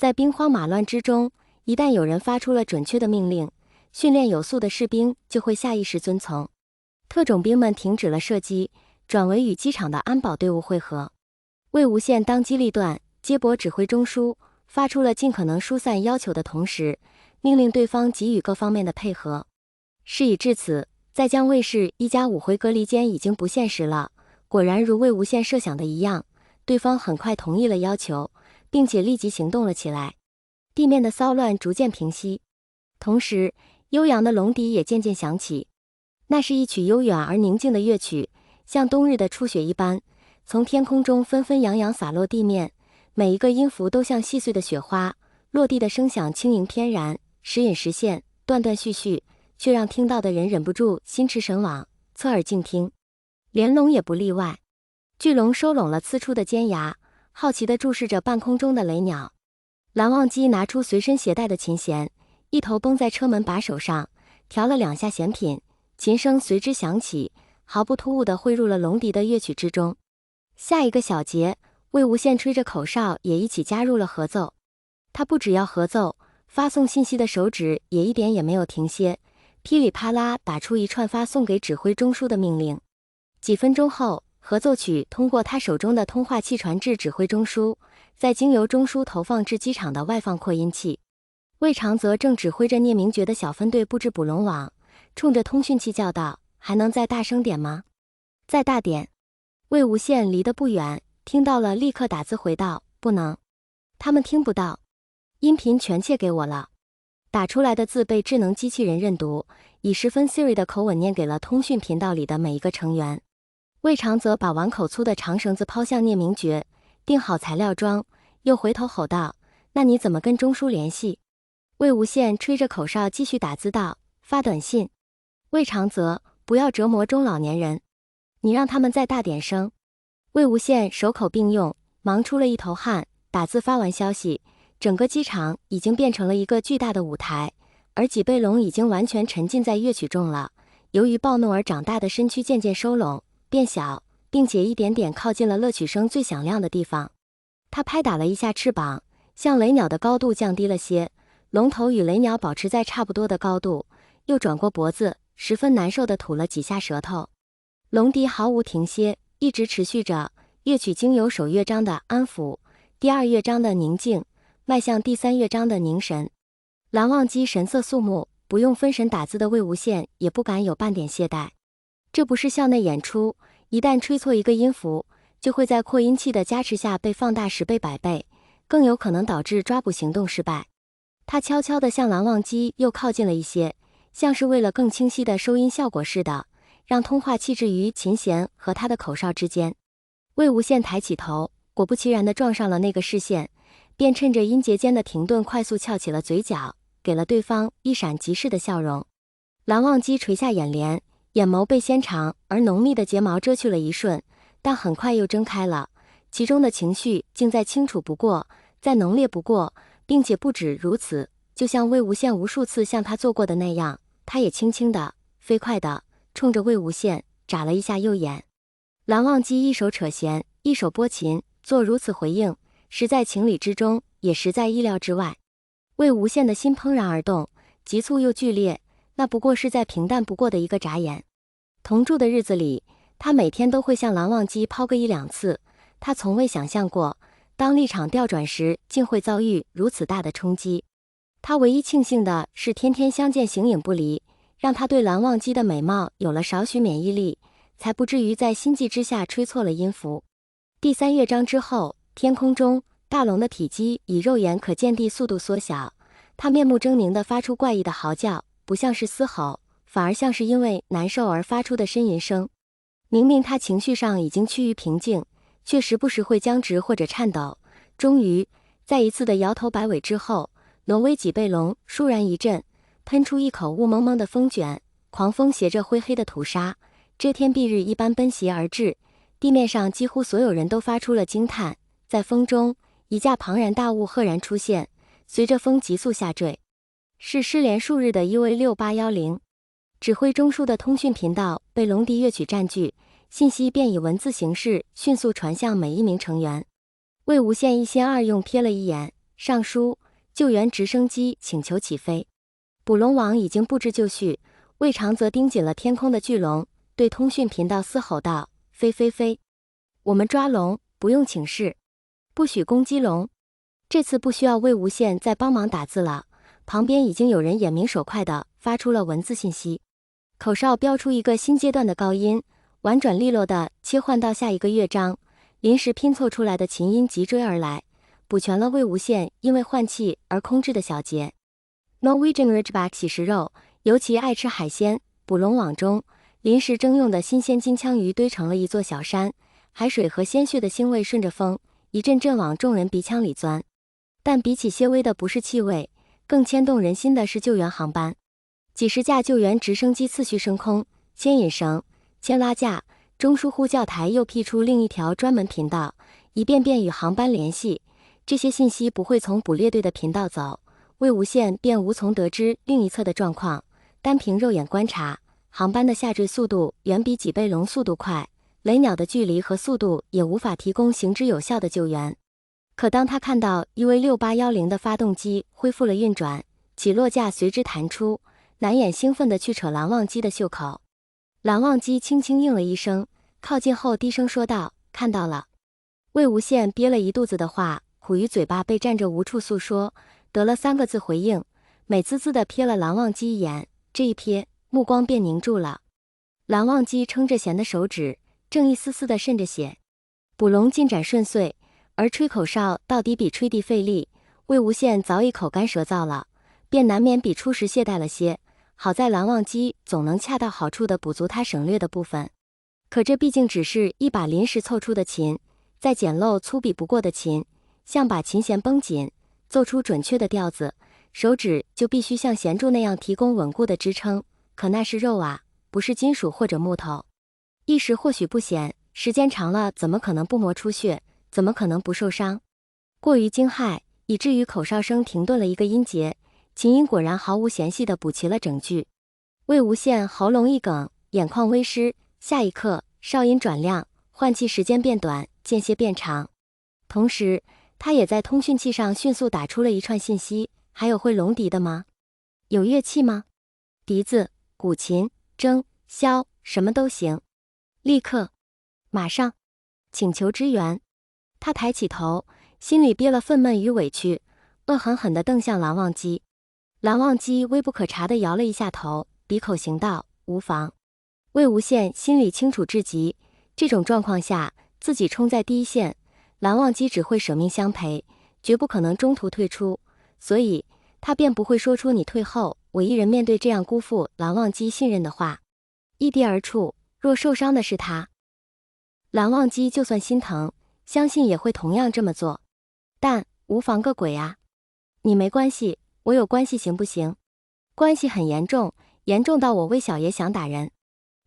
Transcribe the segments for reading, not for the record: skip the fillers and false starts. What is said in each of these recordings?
在兵荒马乱之中，一旦有人发出了准确的命令，训练有素的士兵就会下意识遵从。特种兵们停止了射击，转为与机场的安保队伍会合。魏无羡当机立断，接驳指挥中枢，发出了尽可能疏散要求的同时，命令对方给予各方面的配合。事已至此，再将魏氏一家5回隔离间已经不现实了。果然如魏无羡设想的一样，对方很快同意了要求，并且立即行动了起来。地面的骚乱逐渐平息，同时悠扬的龙笛也渐渐响起。那是一曲悠远而宁静的乐曲，像冬日的初雪一般，从天空中纷纷扬扬洒落地面，每一个音符都像细碎的雪花，落地的声响轻盈翩然，时隐时现，断断续续，却让听到的人忍不住心驰神往，侧耳静听。连龙也不例外。巨龙收拢了呲出的尖牙，好奇地注视着半空中的雷鸟。蓝忘机拿出随身携带的琴弦，一头绷在车门把手上，调了2下弦品，琴声随之响起，毫不突兀地汇入了龙笛的乐曲之中。下一个小节，魏无羡吹着口哨也一起加入了合奏。他不只要合奏，发送信息的手指也一点也没有停歇，噼里啪啦打出一串发送给指挥中枢的命令。几分钟后，合奏曲通过他手中的通话器传至指挥中枢，再经由中枢投放至机场的外放扩音器。魏长泽正指挥着聂明觉的小分队布置捕龙网，冲着通讯器叫道：“还能再大声点吗？再大点！”魏无羡离得不远，听到了，立刻打字回道：“不能，他们听不到，音频全窃给我了。”打出来的字被智能机器人认读，以十分 Siri 的口吻念给了通讯频道里的每一个成员。魏长泽把碗口粗的长绳子抛向聂明觉，钉好材料桩，又回头吼道：“那你怎么跟中枢联系？”魏无羡吹着口哨继续打字道：“发短信。”魏长泽，不要折磨中老年人，你让他们再大点声。魏无羡手口并用，忙出了一头汗。打字发完消息，整个机场已经变成了一个巨大的舞台，而脊背龙已经完全沉浸在乐曲中了。由于暴怒而长大的身躯渐渐收拢变小，并且一点点靠近了乐曲声最响亮的地方。他拍打了一下翅膀，向雷鸟的高度降低了些，龙头与雷鸟保持在差不多的高度，又转过脖子，十分难受地吐了几下舌头。龙笛毫无停歇，一直持续着。乐曲经由首乐章的安抚，第2乐章的宁静，迈向第3乐章的凝神。蓝忘机神色肃穆，不用分神打字的魏无羡也不敢有半点懈怠。这不是校内演出，一旦吹错一个音符，就会在扩音器的加持下被放大10倍100倍，更有可能导致抓捕行动失败。他悄悄地向蓝忘机又靠近了一些，像是为了更清晰的收音效果似的，让通话器置于琴弦和他的口哨之间。魏无羡抬起头，果不其然地撞上了那个视线，便趁着音节间的停顿快速翘起了嘴角，给了对方一闪即逝的笑容。蓝忘机垂下眼帘，眼眸被纤长而浓密的睫毛遮去了一瞬，但很快又睁开了，其中的情绪竟再清楚不过，再浓烈不过，并且不止如此，就像魏无羡无数次向他做过的那样，他也轻轻的、飞快的冲着魏无羡眨了一下右眼。蓝忘机一手扯弦，一手拨琴，做如此回应，实在情理之中，也实在意料之外。魏无羡的心怦然而动，急促又剧烈，那不过是在平淡不过的一个眨眼。同住的日子里，他每天都会向蓝忘机抛个1、2次，他从未想象过，当立场调转时，竟会遭遇如此大的冲击。他唯一庆幸的是天天相见形影不离，让他对蓝忘机的美貌有了少许免疫力，才不至于在心悸之下吹错了音符。第3乐章之后，天空中大龙的体积以肉眼可见地速度缩小，他面目狰狞地发出怪异的嚎叫，不像是嘶吼，反而像是因为难受而发出的呻吟声。明明他情绪上已经趋于平静，却时不时会僵直或者颤抖。终于，在一次的摇头摆尾之后，挪威脊背龙倏然一震，喷出一口雾蒙蒙的风卷，狂风携着灰黑的土沙，遮天蔽日一般奔袭而至。地面上几乎所有人都发出了惊叹。在风中，一架庞然大物赫然出现，随着风急速下坠。是失联数日的UA6810。指挥中枢的通讯频道被龙笛乐曲占据，信息便以文字形式迅速传向每一名成员。魏无羡一心二用瞥了一眼，上书，救援直升机请求起飞。捕龙网已经布置就绪，魏长则盯紧了天空的巨龙，对通讯频道嘶吼道：飞飞飞！我们抓龙，不用请示，不许攻击龙。这次不需要魏无羡再帮忙打字了，旁边已经有人眼明手快地发出了文字信息。口哨标出一个新阶段的高音，婉转利落地切换到下一个乐章，临时拼凑出来的琴音急追而来，补全了魏无羡因为换气而空置的小节。Norwegian Ridgeback 喜食肉，尤其爱吃海鲜。捕龙网中，临时征用的新鲜金枪鱼堆成了一座小山，海水和鲜血的腥味顺着风，一阵阵往众人鼻腔里钻。但比起些微的不是气味，更牵动人心的是救援航班。几十架救援直升机次序升空，牵引绳、牵拉架、中枢呼叫台又辟出另一条专门频道，一遍遍与航班联系。这些信息不会从捕猎队的频道走，魏无羡便无从得知另一侧的状况。单凭肉眼观察，航班的下坠速度远比脊背龙速度快，雷鸟的距离和速度也无法提供行之有效的救援。可当他看到UA6810的发动机恢复了运转，起落架随之弹出，难掩兴奋地去扯蓝忘机的袖口。蓝忘机轻轻应了一声，靠近后低声说道：看到了。魏无羡憋了一肚子的话，苦于嘴巴被占着无处诉说，得了3个字回应，美滋滋地瞥了蓝忘机一眼，这一瞥，目光便凝住了。蓝忘机撑着弦的手指正一丝丝地渗着血。捕龙进展顺遂，而吹口哨到底比吹地费力，魏无羡早已口干舌燥了，便难免比初时懈怠了些。好在蓝忘机总能恰到好处地补足他省略的部分。可这毕竟只是一把临时凑出的琴，再简陋粗鄙不过的琴，像把琴弦绷紧，奏出准确的调子，手指就必须像弦柱那样提供稳固的支撑。可那是肉啊，不是金属或者木头。一时或许不显，时间长了怎么可能不磨出血，怎么可能不受伤？过于惊骇，以至于口哨声停顿了一个音节，琴音果然毫无嫌隙地补齐了整句。魏无羡喉咙一梗，眼眶微湿，下一刻哨音转亮，换气时间变短，间歇变长。同时他也在通讯器上迅速打出了一串信息：还有会龙笛的吗？有乐器吗？笛子、古琴、筝、箫，什么都行。立刻，马上，请求支援。他抬起头，心里憋了愤懑与委屈，恶狠狠地瞪向蓝忘机。蓝忘机微不可察地摇了一下头，笔口行道：无妨。魏无羡心里清楚至极，这种状况下自己冲在第一线，蓝忘机只会舍命相陪，绝不可能中途退出，所以他便不会说出你退后，我一人面对这样辜负蓝忘机信任的话。一滴而出，若受伤的是他，蓝忘机就算心疼，相信也会同样这么做。但无妨个鬼啊！你没关系，我有关系行不行？关系很严重，严重到我魏小爷想打人。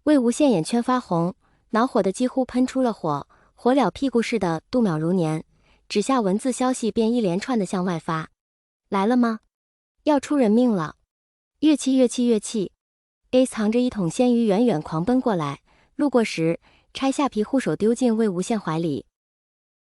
魏无羡眼圈发红，恼火的几乎喷出了火，火燎屁股似的度秒如年，指下文字消息便一连串的向外发。来了吗？要出人命了！乐器乐器乐器 ！A 藏着一桶鲜鱼远远狂奔过来，路过时拆下皮护手丢进魏无羡怀里，